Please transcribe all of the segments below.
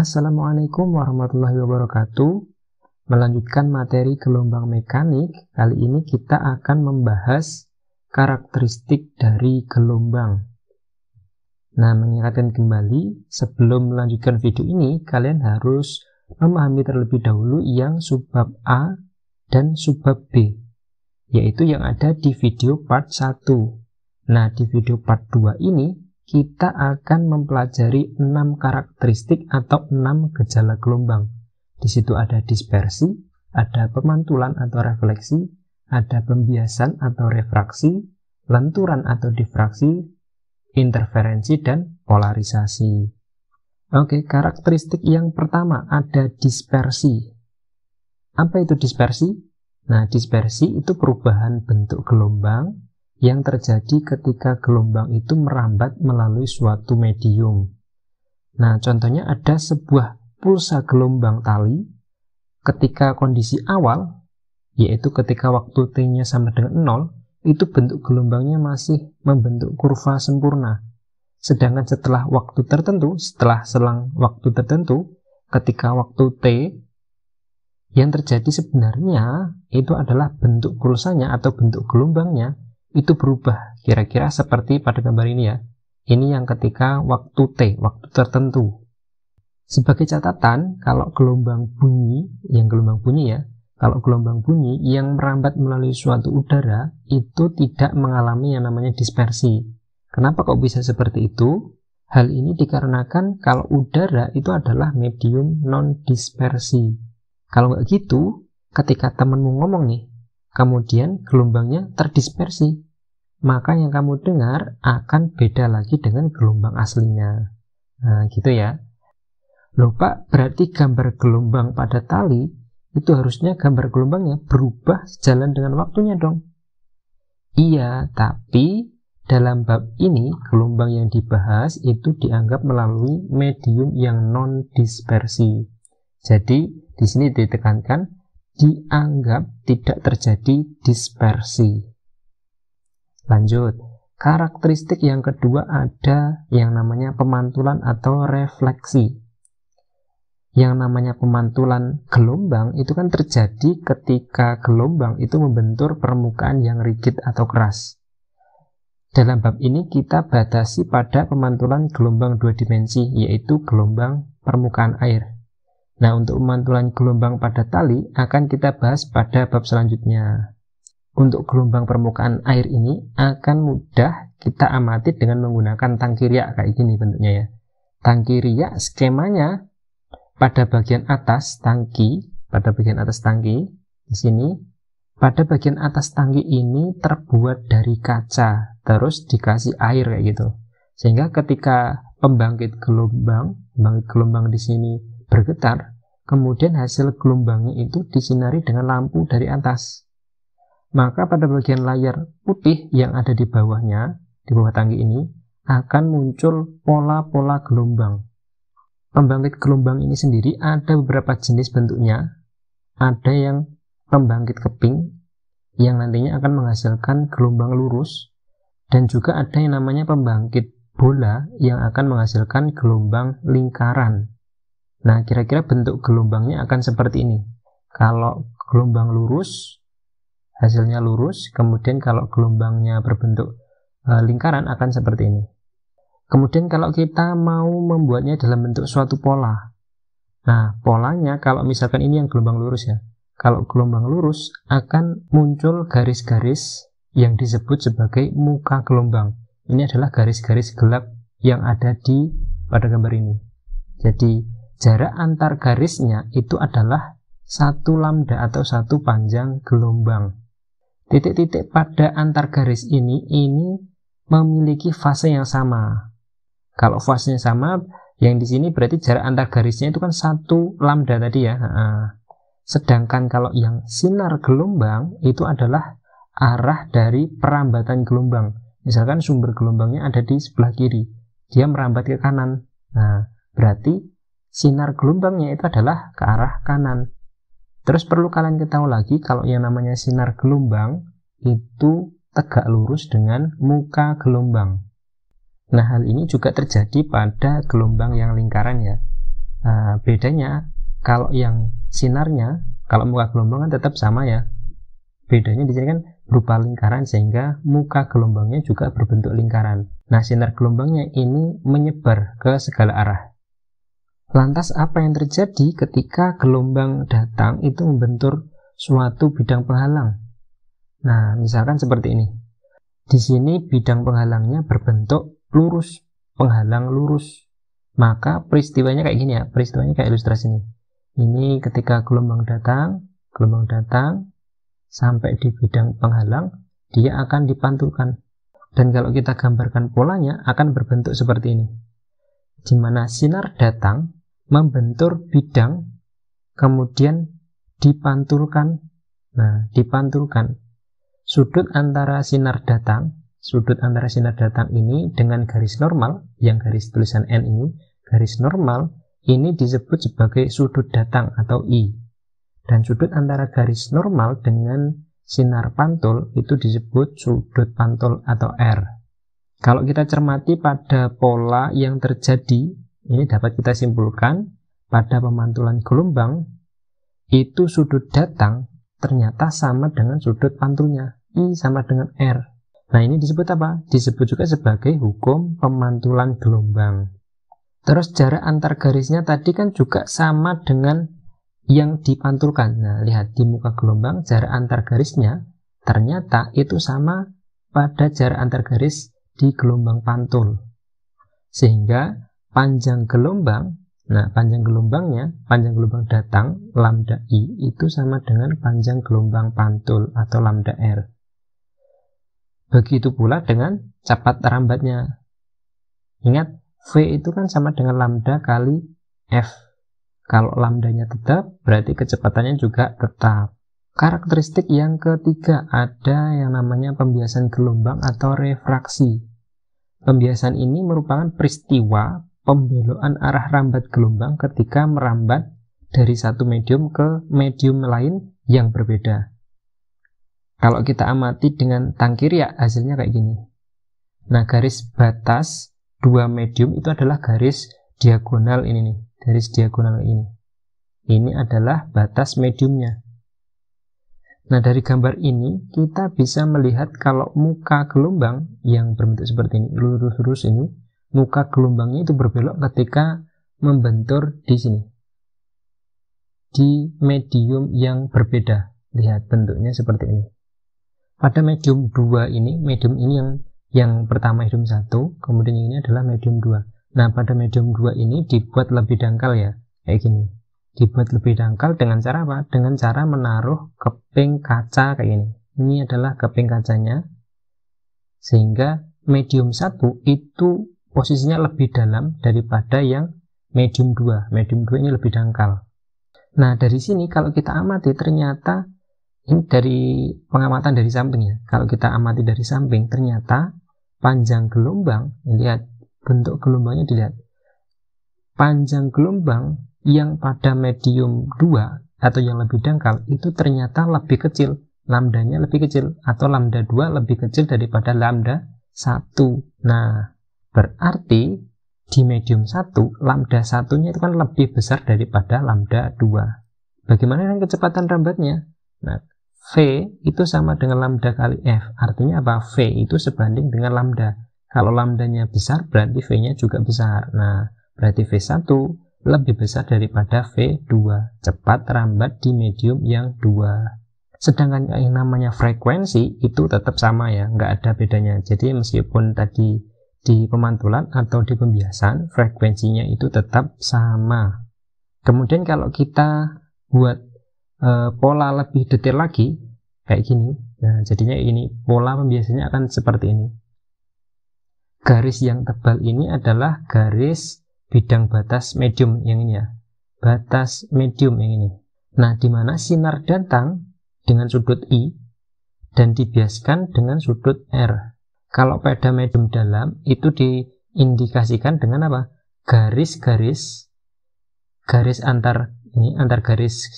Assalamualaikum warahmatullahi wabarakatuh. Melanjutkan materi gelombang mekanik, kali ini kita akan membahas karakteristik dari gelombang. Nah, mengingatkan kembali, sebelum melanjutkan video ini, kalian harus memahami terlebih dahulu yang subbab A dan subbab B, yaitu yang ada di video part 1. Nah, di video part 2 ini, kita akan mempelajari 6 karakteristik atau 6 gejala gelombang. Di situ ada dispersi, ada pemantulan atau refleksi, ada pembiasan atau refraksi, lenturan atau difraksi, interferensi, dan polarisasi. Oke, karakteristik yang pertama ada dispersi. Apa itu dispersi? Nah, dispersi itu perubahan bentuk gelombang yang terjadi ketika gelombang itu merambat melalui suatu medium. Nah, contohnya ada sebuah pulsa gelombang tali ketika kondisi awal, yaitu ketika waktu T-nya sama dengan 0, itu bentuk gelombangnya masih membentuk kurva sempurna. Sedangkan setelah waktu tertentu, setelah selang waktu tertentu, ketika waktu T, yang terjadi sebenarnya itu adalah bentuk pulsanya atau bentuk gelombangnya itu berubah, kira-kira seperti pada gambar ini ya. Ini yang ketika waktu T, waktu tertentu. Sebagai catatan, kalau gelombang bunyi, kalau gelombang bunyi yang merambat melalui suatu udara, itu tidak mengalami yang namanya dispersi. Kenapa kok bisa seperti itu? Hal ini dikarenakan kalau udara itu adalah medium non-dispersi. Kalau nggak gitu, ketika temanmu ngomong nih, kemudian gelombangnya terdispersi, maka yang kamu dengar akan beda lagi dengan gelombang aslinya. Nah, gitu ya. Loh Pak, berarti gambar gelombang pada tali itu harusnya gambar gelombangnya berubah sejalan dengan waktunya dong. Iya, tapi dalam bab ini gelombang yang dibahas itu dianggap melalui medium yang non-dispersi. Jadi, di sini ditekankan dianggap tidak terjadi dispersi. Lanjut, karakteristik yang kedua ada yang namanya pemantulan atau refleksi. Yang namanya pemantulan gelombang itu kan terjadi ketika gelombang itu membentur permukaan yang rigid atau keras. Dalam bab ini kita batasi pada pemantulan gelombang 2 dimensi, yaitu gelombang permukaan air. Nah, untuk pemantulan gelombang pada tali akan kita bahas pada bab selanjutnya. Untuk gelombang permukaan air ini akan mudah kita amati dengan menggunakan tangki riak kayak gini bentuknya ya. Tangki riak skemanya pada bagian atas tangki, di sini, pada bagian atas tangki ini terbuat dari kaca, terus dikasih air kayak gitu. Sehingga ketika pembangkit gelombang di sini bergetar, kemudian hasil gelombangnya itu disinari dengan lampu dari atas. Maka pada bagian layar putih yang ada di bawahnya, di bawah tangki ini, akan muncul pola-pola gelombang. Pembangkit gelombang ini sendiri ada beberapa jenis bentuknya. Ada yang pembangkit keping, yang nantinya akan menghasilkan gelombang lurus, dan juga ada yang namanya pembangkit bola, yang akan menghasilkan gelombang lingkaran. Nah, kira-kira bentuk gelombangnya akan seperti ini. Kalau gelombang lurus, hasilnya lurus, kemudian kalau gelombangnya berbentuk lingkaran akan seperti ini. Kemudian kalau kita mau membuatnya dalam bentuk suatu pola, nah polanya kalau misalkan ini yang gelombang lurus ya, kalau gelombang lurus akan muncul garis-garis yang disebut sebagai muka gelombang. Ini adalah garis-garis gelap yang ada pada gambar ini. Jadi jarak antar garisnya itu adalah 1 lambda atau 1 panjang gelombang. Titik-titik pada antar garis ini memiliki fase yang sama. Kalau fasenya sama, yang di sini berarti jarak antar garisnya itu kan 1 lambda tadi ya. Sedangkan kalau yang sinar gelombang itu adalah arah dari perambatan gelombang. Misalkan sumber gelombangnya ada di sebelah kiri, dia merambat ke kanan. Nah, berarti sinar gelombangnya itu adalah ke arah kanan. Terus perlu kalian ketahui lagi kalau yang namanya sinar gelombang itu tegak lurus dengan muka gelombang. Nah, hal ini juga terjadi pada gelombang yang lingkaran ya. Bedanya kalau yang sinarnya, kalau muka gelombang kan tetap sama ya. Bedanya di sini kan berupa lingkaran, sehingga muka gelombangnya juga berbentuk lingkaran. Nah, sinar gelombangnya ini menyebar ke segala arah. Lantas apa yang terjadi ketika gelombang datang itu membentur suatu bidang penghalang? Nah, misalkan seperti ini. Di sini bidang penghalangnya berbentuk lurus, penghalang lurus. Maka peristiwanya kayak gini ya, peristiwanya kayak ilustrasi ini. Ini ketika gelombang datang sampai di bidang penghalang, dia akan dipantulkan. Dan kalau kita gambarkan polanya akan berbentuk seperti ini. Di mana sinar datang membentur bidang, kemudian dipantulkan. Nah, dipantulkan. Sudut antara sinar datang ini dengan garis normal, yang garis tulisan N ini, garis normal ini disebut sebagai sudut datang atau I. Dan sudut antara garis normal dengan sinar pantul itu disebut sudut pantul atau R. Kalau kita cermati pada pola yang terjadi, ini dapat kita simpulkan pada pemantulan gelombang, itu sudut datang ternyata sama dengan sudut pantulnya, I sama dengan R. Nah, ini disebut apa? Disebut juga sebagai hukum pemantulan gelombang. Terus jarak antar garisnya tadi kan juga sama dengan yang dipantulkan. Nah, lihat di muka gelombang jarak antar garisnya ternyata itu sama pada jarak antar garis di gelombang pantul. Sehingga panjang gelombang, panjang gelombang datang lambda I itu sama dengan panjang gelombang pantul atau lambda R. Begitu pula dengan cepat rambatnya. Ingat, V itu kan sama dengan lambda kali F. Kalau lambdanya tetap, berarti kecepatannya juga tetap. Karakteristik yang ketiga, ada yang namanya pembiasan gelombang atau refraksi. Pembiasan ini merupakan peristiwa pembelokan arah rambat gelombang ketika merambat dari satu medium ke medium lain yang berbeda. Kalau kita amati dengan tangkir ya hasilnya kayak gini. Nah, garis batas dua medium itu adalah garis diagonal ini nih, garis diagonal ini. Ini adalah batas mediumnya. Nah, dari gambar ini kita bisa melihat kalau muka gelombang yang berbentuk seperti ini, lurus-lurus ini, muka gelombangnya itu berbelok ketika membentur di sini, di medium yang berbeda. Lihat bentuknya seperti ini. Pada medium 2 ini, medium ini yang pertama medium 1, kemudian ini adalah medium 2. Nah, pada medium 2 ini dibuat lebih dangkal ya, kayak gini. Dibuat lebih dangkal dengan cara apa? Dengan cara menaruh keping kaca kayak gini. Ini adalah keping kacanya, sehingga medium 1 itu posisinya lebih dalam daripada yang medium 2. Medium 2 ini lebih dangkal. Nah, dari sini kalau kita amati ternyata ini dari pengamatan dari sampingnya. Kalau kita amati dari samping, ternyata panjang gelombang, lihat bentuk gelombangnya dilihat. Panjang gelombang yang pada medium 2 atau yang lebih dangkal itu ternyata lebih kecil. Lambdanya lebih kecil atau lambda 2 lebih kecil daripada lambda 1. Nah, berarti di medium 1, lambda 1-nya itu kan lebih besar daripada lambda 2. Bagaimana dengan kecepatan rambatnya? Nah, V itu sama dengan lambda kali F. Artinya apa? V itu sebanding dengan lambda. Kalau lambdanya besar, berarti V-nya juga besar. Nah, berarti V1 lebih besar daripada V2. Cepat rambat di medium yang 2. Sedangkan yang namanya frekuensi itu tetap sama ya, nggak ada bedanya. Jadi meskipun tadi di pemantulan atau di pembiasan, frekuensinya itu tetap sama. Kemudian kalau kita buat pola lebih detail lagi kayak gini, nah jadinya ini pola pembiasannya akan seperti ini. Garis yang tebal ini adalah garis bidang batas medium yang ini ya, batas medium yang ini. Nah, di mana sinar datang dengan sudut I dan dibiaskan dengan sudut R. Kalau pada medium dalam itu diindikasikan dengan apa? Garis-garis antar garis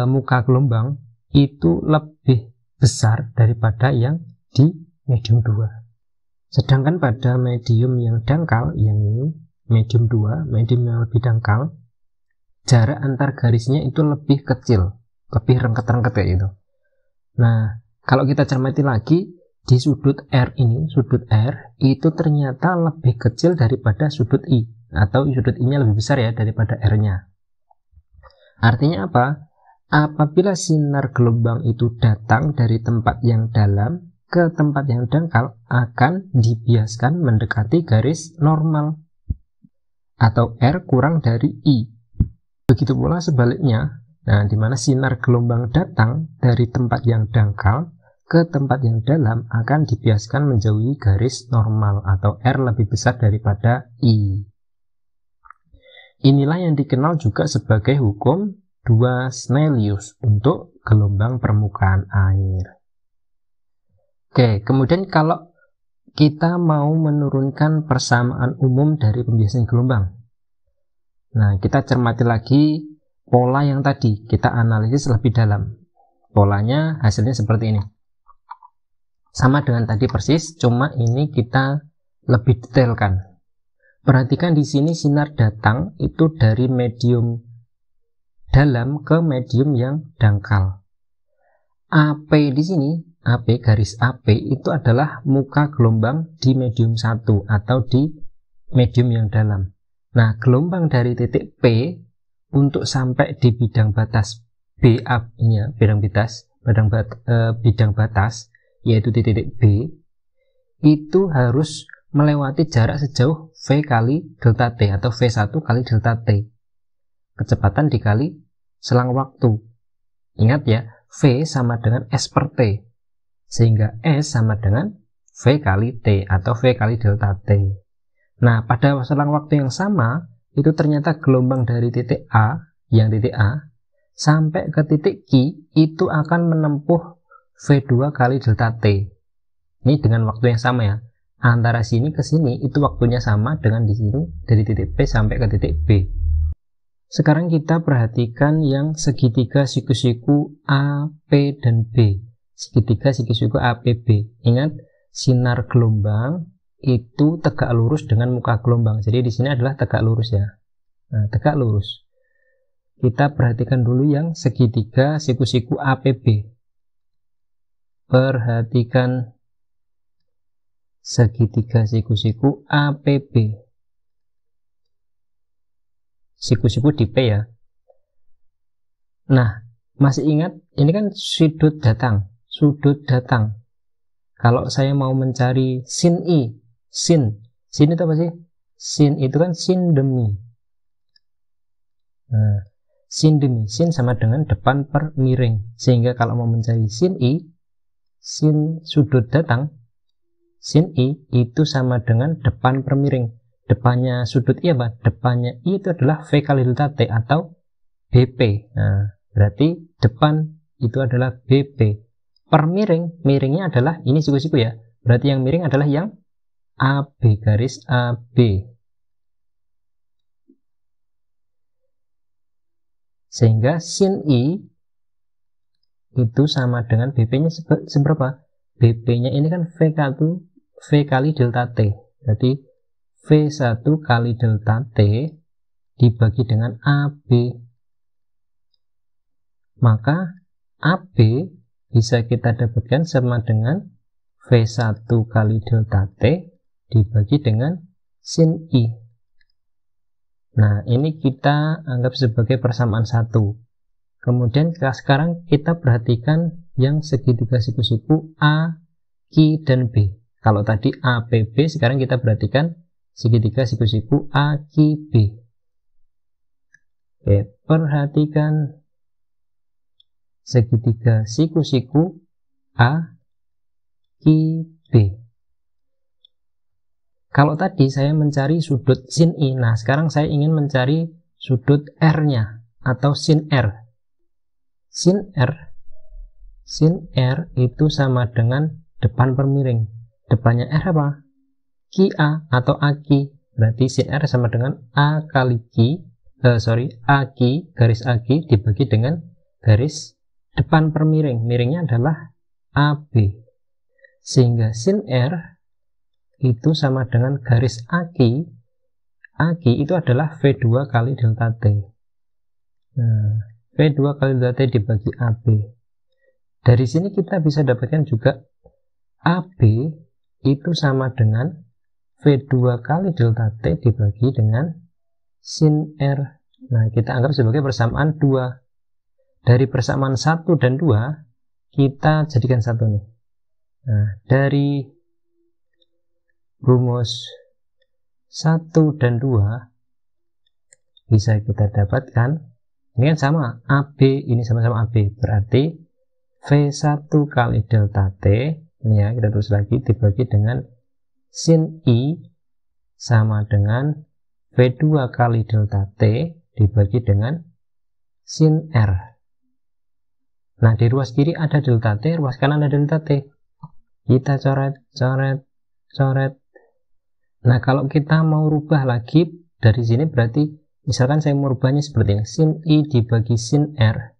muka gelombang itu lebih besar daripada yang di medium 2. Sedangkan pada medium yang dangkal, yang ini medium 2, medium yang lebih dangkal, jarak antar garisnya itu lebih kecil, lebih rengket-rengket kayak gitu. Nah, kalau kita cermati lagi, di sudut R ini, sudut R itu ternyata lebih kecil daripada sudut I, atau sudut I-nya lebih besar ya daripada R-nya. Artinya apa? Apabila sinar gelombang itu datang dari tempat yang dalam ke tempat yang dangkal, akan dibiaskan mendekati garis normal atau R kurang dari I. Begitu pula sebaliknya, nah di mana sinar gelombang datang dari tempat yang dangkal ke tempat yang dalam akan dibiaskan menjauhi garis normal atau R lebih besar daripada I. Inilah yang dikenal juga sebagai hukum 2 Snellius untuk gelombang permukaan air. Oke, kemudian kalau kita mau menurunkan persamaan umum dari pembiasan gelombang, nah kita cermati lagi pola yang tadi, kita analisis lebih dalam. Polanya hasilnya seperti ini. Sama dengan tadi persis, cuma ini kita lebih detailkan. Perhatikan di sini sinar datang itu dari medium dalam ke medium yang dangkal. AP di sini, AP garis AP itu adalah muka gelombang di medium 1 atau di medium yang dalam. Nah, gelombang dari titik P untuk sampai di bidang batas BA-nya, bidang batas yaitu di titik B, itu harus melewati jarak sejauh V kali delta T atau V1 kali delta T. Kecepatan dikali selang waktu. Ingat ya, V sama dengan S per T. Sehingga S sama dengan V kali T atau V kali delta T. Nah, pada selang waktu yang sama, itu ternyata gelombang dari titik A, yang titik A, sampai ke titik Q, itu akan menempuh V2 kali delta T. Ini dengan waktu yang sama ya. Antara sini ke sini, itu waktunya sama dengan di sini, dari titik P sampai ke titik B. Sekarang kita perhatikan yang segitiga siku-siku A, P, dan B. Segitiga siku-siku A, P, B. Ingat, sinar gelombang itu tegak lurus dengan muka gelombang. Jadi di sini adalah tegak lurus ya. Nah, tegak lurus. Kita perhatikan dulu yang segitiga siku-siku A, P, B. Perhatikan segitiga siku-siku A, P, B. Siku-siku di P ya. Nah, masih ingat ini kan sudut datang. Kalau saya mau mencari sin I, sin itu apa sih? Sin itu kan sin demi. Nah, sin demi, sin sama dengan depan per miring. Sehingga kalau mau mencari sin I, sin sudut datang, sin I itu sama dengan depan per miring. Depannya sudut I apa? Depannya I itu adalah V kali delta T atau BP. Nah, berarti depan itu adalah BP. Per miring, miringnya adalah ini siku-siku ya. Berarti yang miring adalah yang AB, garis AB. Sehingga sin I itu sama dengan BP-nya seberapa? BP-nya ini kan V kali delta T. Berarti V1 kali delta T dibagi dengan AB. Maka AB bisa kita dapatkan sama dengan V1 kali delta T dibagi dengan sin I. Nah, ini kita anggap sebagai persamaan 1. Kemudian sekarang kita perhatikan yang segitiga siku-siku A, Q, dan B. Kalau tadi A, P, B, sekarang kita perhatikan segitiga siku-siku A, Q, B. Oke, perhatikan segitiga siku-siku A, Q, B. Kalau tadi saya mencari sudut sin I, nah sekarang saya ingin mencari sudut R-nya atau sin R. Sin R itu sama dengan depan per miring. Depannya R apa? QA atau AQ. Berarti sin R sama dengan A kali AQ, garis AQ dibagi dengan garis depan per miring. Miringnya adalah AB. Sehingga sin R itu sama dengan garis AQ. AQ itu adalah V2 kali delta T. Nah, V2 kali delta T dibagi AB. Dari sini kita bisa dapatkan juga AB itu sama dengan V2 kali delta T dibagi dengan sin R. Nah, kita anggap sebagai persamaan 2. Dari persamaan 1 dan 2, kita jadikan 1 nih. Nah, dari rumus 1 dan 2 bisa kita dapatkan, ini kan sama, AB ini sama-sama AB, berarti V1 kali delta T, ini ya, kita tulis lagi, dibagi dengan sin I sama dengan V2 kali delta T dibagi dengan sin R. Nah, di ruas kiri ada delta T, ruas kanan ada delta T. Kita coret. Nah, kalau kita mau rubah lagi dari sini, berarti misalkan saya mau rubahnya seperti ini, sin I dibagi sin R.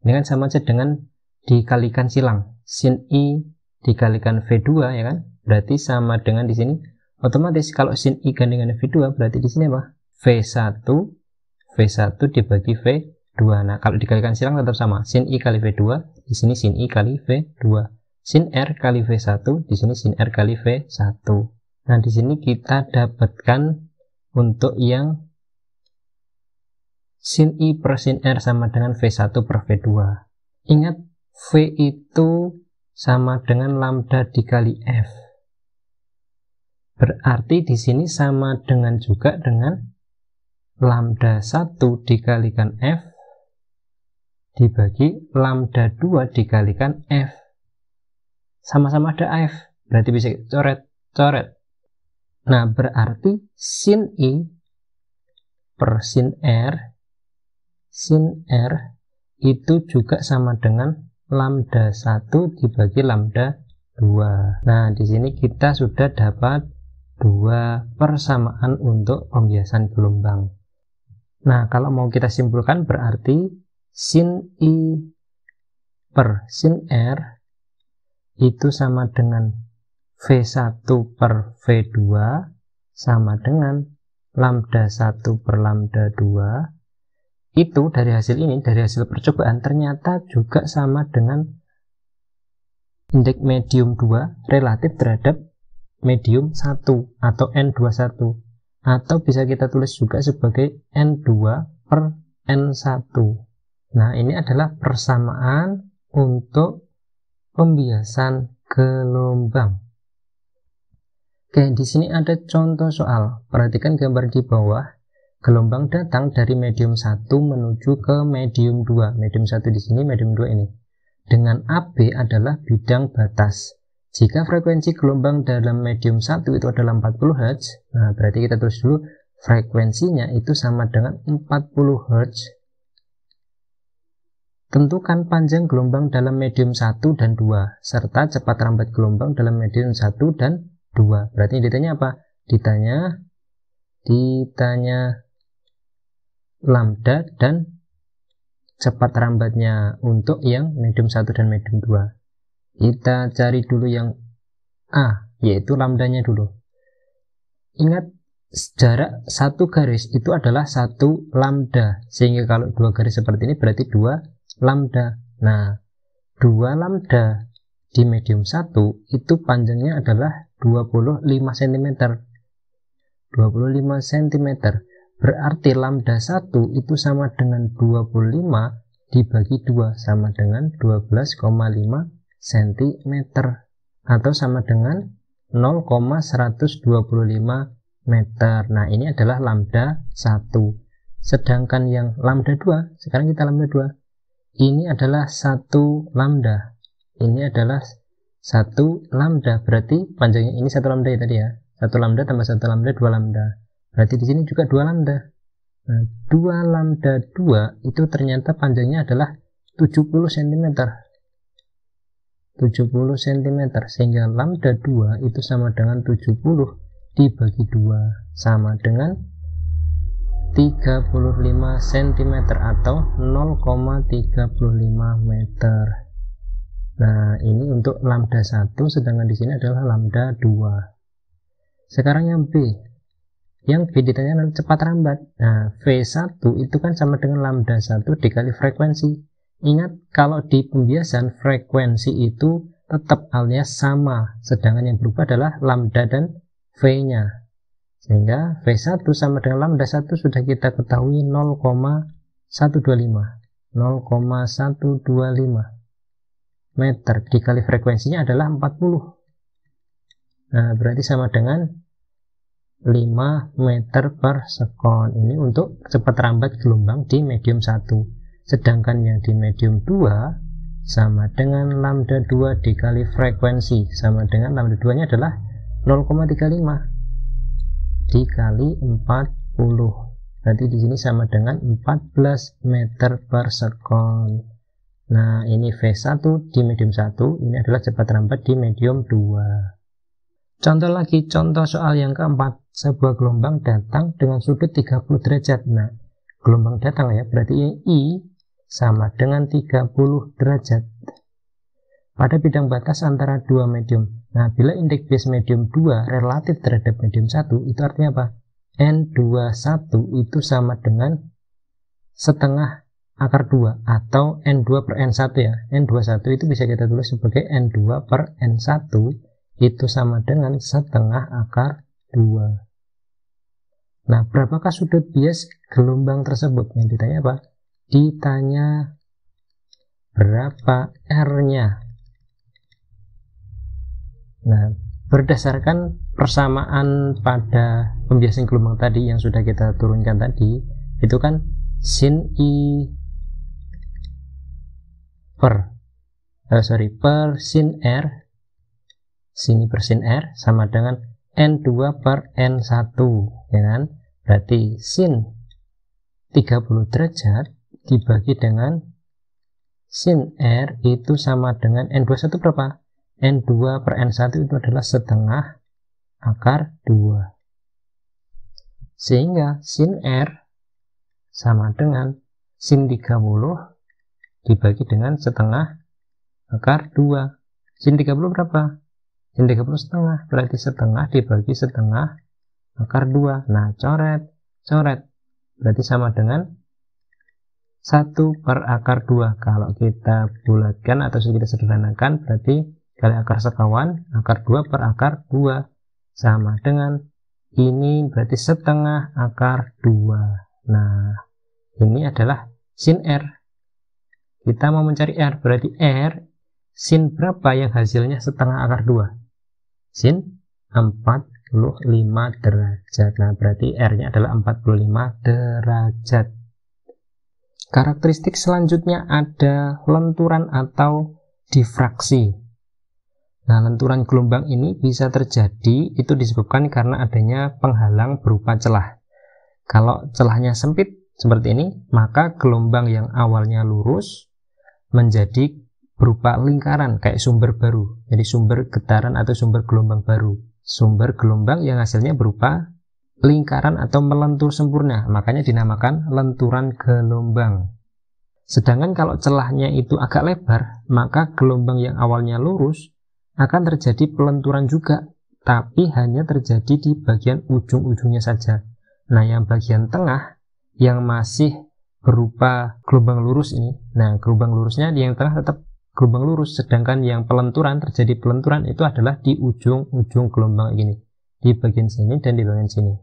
Ini kan sama aja dengan dikalikan silang. Sin I dikalikan V2, ya kan? Berarti sama dengan di sini. Otomatis kalau sin I gandingan V2, berarti di sini apa? V1 dibagi V2. Nah, kalau dikalikan silang tetap sama. Sin I kali V2, di sini sin I kali V2. Sin R kali V1, di sini sin R kali V1. Nah, di sini kita dapatkan untuk yang sin I per sin R sama dengan V1 per V2. Ingat, V itu sama dengan lambda dikali F. Berarti di sini sama dengan juga dengan lambda 1 dikalikan F dibagi lambda 2 dikalikan F. Sama-sama ada F, berarti bisa coret. Nah, berarti sin I per sin R itu juga sama dengan lambda 1 dibagi lambda 2. Nah, di sini kita sudah dapat dua persamaan untuk pembiasan gelombang. Nah, kalau mau kita simpulkan berarti sin I per sin R itu sama dengan V1 per V2 sama dengan lambda 1 per lambda 2. Itu dari hasil ini, dari hasil percobaan, ternyata juga sama dengan indeks medium 2 relatif terhadap medium 1 atau N21, atau bisa kita tulis juga sebagai N2 per N1. Nah, ini adalah persamaan untuk pembiasan gelombang. Oke, di sini ada contoh soal. Perhatikan gambar di bawah. Gelombang datang dari medium 1 menuju ke medium 2. Medium 1 di sini, medium 2 ini. Dengan AB adalah bidang batas. Jika frekuensi gelombang dalam medium 1 itu adalah 40 Hz, nah berarti kita tulis dulu frekuensinya itu sama dengan 40 Hz. Tentukan panjang gelombang dalam medium 1 dan 2, serta cepat rambat gelombang dalam medium 1 dan 2. Berarti ditanya apa? Ditanya lambda dan cepat rambatnya untuk yang medium 1 dan medium 2. Kita cari dulu yang A, yaitu lambdanya dulu. Ingat, jarak satu garis itu adalah 1 lambda, sehingga kalau 2 garis seperti ini berarti 2 lambda. Nah, 2 lambda di medium 1 itu panjangnya adalah 25 cm. 25 cm. Berarti lambda 1 itu sama dengan 25 dibagi 2, sama dengan 12,5 cm, atau sama dengan 0,125 meter. Nah, ini adalah lambda 1. Sedangkan yang lambda 2, sekarang kita lambda 2. Ini adalah 1 lambda. Ini adalah 1 lambda. Berarti panjangnya ini 1 lambda ya tadi ya. 1 lambda tambah 1 lambda, 2 lambda. Berarti di sini juga 2 lambda. Nah, 2 lambda 2 itu ternyata panjangnya adalah 70 cm. 70 cm, sehingga lambda 2 itu sama dengan 70 dibagi 2, sama dengan 35 cm atau 0,35 meter. Nah, ini untuk lambda 1, sedangkan di sini adalah lambda 2. Sekarang yang B. Yang B ditanya cepat rambat. Nah, V1 itu kan sama dengan lambda 1 dikali frekuensi. Ingat, kalau di pembiasan frekuensi itu tetap alias sama, sedangkan yang berubah adalah lambda dan V-nya. Sehingga V1 sama dengan lambda 1 sudah kita ketahui 0,125 meter dikali frekuensinya adalah 40. Nah, berarti sama dengan 5 meter per sekon. Ini untuk cepat rambat gelombang di medium 1. Sedangkan yang di medium 2 sama dengan lambda 2 dikali frekuensi, sama dengan lambda 2 nya adalah 0,35 dikali 40. Berarti di sini sama dengan 14 meter per sekon. Nah, ini V1 di medium 1, ini adalah cepat rambat di medium 2. Contoh lagi, contoh soal yang keempat. Sebuah gelombang datang dengan sudut 30 derajat. Nah, gelombang datang ya, berarti I sama dengan 30 derajat pada bidang batas antara dua medium. Nah, bila indeks base medium 2 relatif terhadap medium 1, itu artinya apa? N21 itu sama dengan setengah akar 2 atau N2 per N1 ya. N21 itu bisa kita tulis sebagai N2 per N1 itu sama dengan setengah akar 2. Nah, berapakah sudut bias gelombang tersebut? Yang ditanya apa? Ditanya berapa R-nya. Nah, berdasarkan persamaan pada pembiasan gelombang tadi yang sudah kita turunkan tadi, itu kan sin I per sin R, sini per sin R sama dengan N2 per N1, ya kan? Berarti sin 30 derajat dibagi dengan sin R itu sama dengan N21 berapa? N2 per N1 itu adalah setengah akar 2. Sehingga sin R sama dengan sin 30 dibagi dengan setengah akar 2. Sin 30 berapa? Sin 30 setengah, berarti setengah dibagi setengah akar 2. Nah, coret. Berarti sama dengan 1 per akar 2. Kalau kita bulatkan atau kita sederhanakan, berarti kali akar sekawan, akar 2 per akar 2. Sama dengan ini berarti setengah akar 2. Nah, ini adalah sin R. Kita mau mencari R, berarti R sin berapa yang hasilnya setengah akar 2? Sin 45 derajat. Nah, berarti R-nya adalah 45 derajat. Karakteristik selanjutnya ada lenturan atau difraksi. Nah, lenturan gelombang ini bisa terjadi itu disebabkan karena adanya penghalang berupa celah. Kalau celahnya sempit seperti ini, maka gelombang yang awalnya lurus menjadi berupa lingkaran kayak sumber baru. Jadi sumber getaran atau sumber gelombang baru. Sumber gelombang yang hasilnya berupa lingkaran atau melentur sempurna, makanya dinamakan lenturan gelombang. Sedangkan kalau celahnya itu agak lebar, maka gelombang yang awalnya lurus akan terjadi pelenturan juga, tapi hanya terjadi di bagian ujung-ujungnya saja. Nah, yang bagian tengah yang masih berupa gelombang lurus ini, nah gelombang lurusnya di yang tengah tetap gelombang lurus, sedangkan yang pelenturan, terjadi pelenturan itu adalah di ujung-ujung gelombang ini, di bagian sini dan di bagian sini.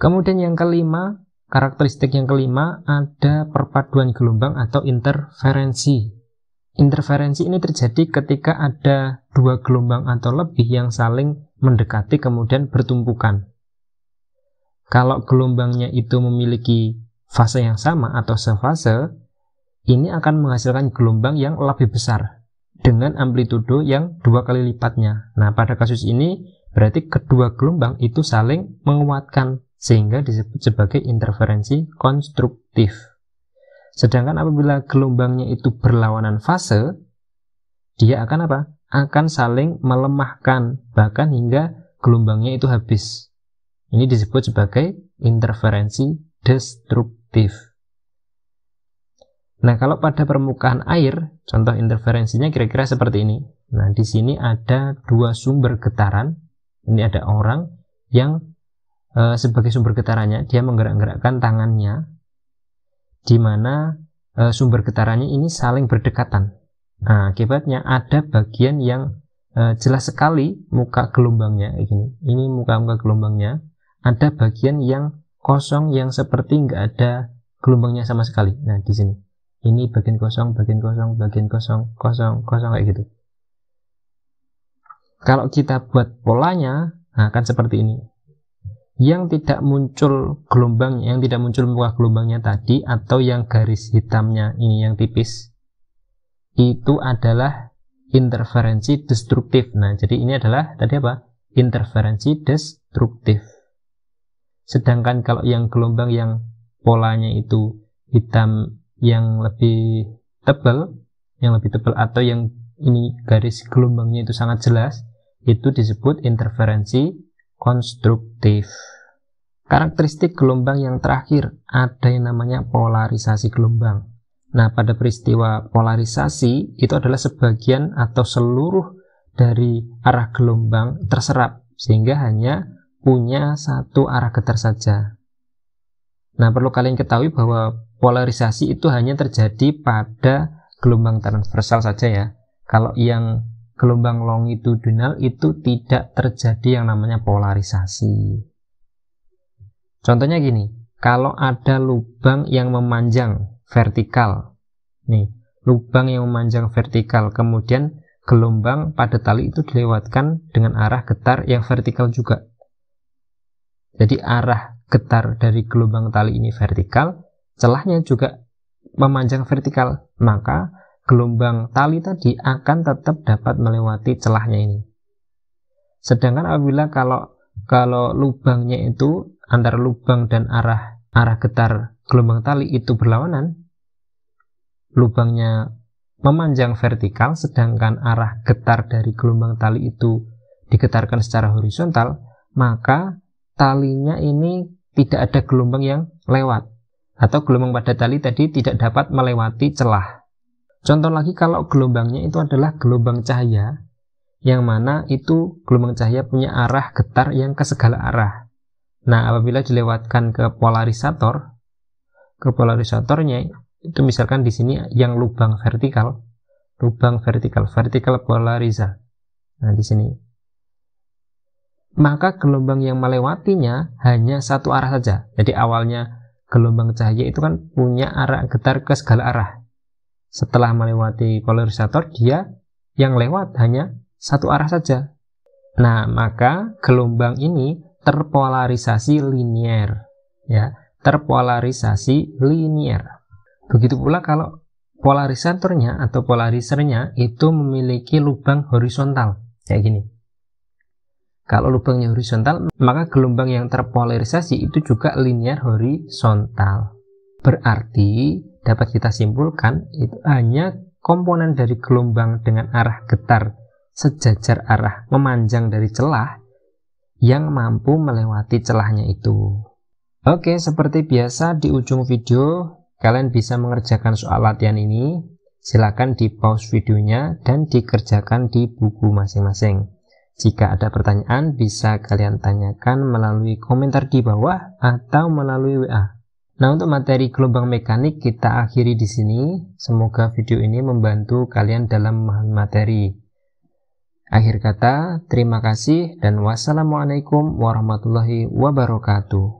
Kemudian yang kelima, karakteristik yang kelima ada perpaduan gelombang atau interferensi. Interferensi ini terjadi ketika ada dua gelombang atau lebih yang saling mendekati kemudian bertumpukan. Kalau gelombangnya itu memiliki fase yang sama atau sefase, ini akan menghasilkan gelombang yang lebih besar dengan amplitudo yang 2 kali lipatnya. Nah, pada kasus ini berarti kedua gelombang itu saling menguatkan sehingga disebut sebagai interferensi konstruktif. Sedangkan apabila gelombangnya itu berlawanan fase, dia akan apa? Akan saling melemahkan, bahkan hingga gelombangnya itu habis. Ini disebut sebagai interferensi destruktif. Nah, kalau pada permukaan air, contoh interferensinya kira-kira seperti ini. Nah, di sini ada dua sumber getaran. Ini ada orang yang sebagai sumber getarannya, dia menggerak-gerakkan tangannya, di mana sumber getarannya ini saling berdekatan. Nah, akibatnya ada bagian yang jelas sekali muka gelombangnya, gini. Ini muka-muka gelombangnya. Ada bagian yang kosong yang seperti nggak ada gelombangnya sama sekali. Nah, di sini. Ini bagian kosong, bagian kosong, bagian kosong, kosong, kosong kayak gitu. Kalau kita buat polanya, nah akan seperti ini. Yang tidak muncul gelombangnya, yang tidak muncul muka gelombangnya tadi, atau yang garis hitamnya ini yang tipis, itu adalah interferensi destruktif. Nah, jadi ini adalah tadi apa? Interferensi destruktif. Sedangkan kalau yang gelombang yang polanya itu hitam yang lebih tebal atau yang ini garis gelombangnya itu sangat jelas, itu disebut interferensi konstruktif. Karakteristik gelombang yang terakhir, ada yang namanya polarisasi gelombang. Nah, pada peristiwa polarisasi itu adalah sebagian atau seluruh dari arah gelombang terserap, sehingga hanya punya satu arah getar saja. Nah, perlu kalian ketahui bahwa polarisasi itu hanya terjadi pada gelombang transversal saja ya. Kalau yang gelombang longitudinal itu tidak terjadi yang namanya polarisasi. Contohnya gini, kalau ada lubang yang memanjang vertikal, nih, lubang yang memanjang vertikal, kemudian gelombang pada tali itu dilewatkan dengan arah getar yang vertikal juga. Jadi arah getar dari gelombang tali ini vertikal, celahnya juga memanjang vertikal, maka gelombang tali tadi akan tetap dapat melewati celahnya ini. Sedangkan apabila kalau lubangnya itu antara lubang dan arah getar gelombang tali itu berlawanan, lubangnya memanjang vertikal sedangkan arah getar dari gelombang tali itu digetarkan secara horizontal, maka talinya ini tidak ada gelombang yang lewat, atau gelombang pada tali tadi tidak dapat melewati celah. Contoh lagi, kalau gelombangnya itu adalah gelombang cahaya, yang mana itu gelombang cahaya punya arah getar yang ke segala arah. Nah, apabila dilewatkan ke polarisatornya itu misalkan di sini yang lubang vertikal polarizer. Nah, di sini. Maka gelombang yang melewatinya hanya satu arah saja. Jadi awalnya gelombang cahaya itu kan punya arah getar ke segala arah. Setelah melewati polarisator, dia yang lewat hanya satu arah saja. Nah, maka gelombang ini terpolarisasi linier, ya, terpolarisasi linier. Begitu pula kalau polarisatornya atau polarizernya itu memiliki lubang horizontal, kayak gini. Kalau lubangnya horizontal, maka gelombang yang terpolarisasi itu juga linier horizontal. Berarti dapat kita simpulkan itu hanya komponen dari gelombang dengan arah getar sejajar arah memanjang dari celah yang mampu melewati celahnya itu. Oke, seperti biasa di ujung video kalian bisa mengerjakan soal latihan ini. Silakan di pause videonya dan dikerjakan di buku masing-masing. Jika ada pertanyaan bisa kalian tanyakan melalui komentar di bawah atau melalui WA. Nah, untuk materi gelombang mekanik kita akhiri di sini. Semoga video ini membantu kalian dalam memahami materi. Akhir kata, terima kasih dan wassalamualaikum warahmatullahi wabarakatuh.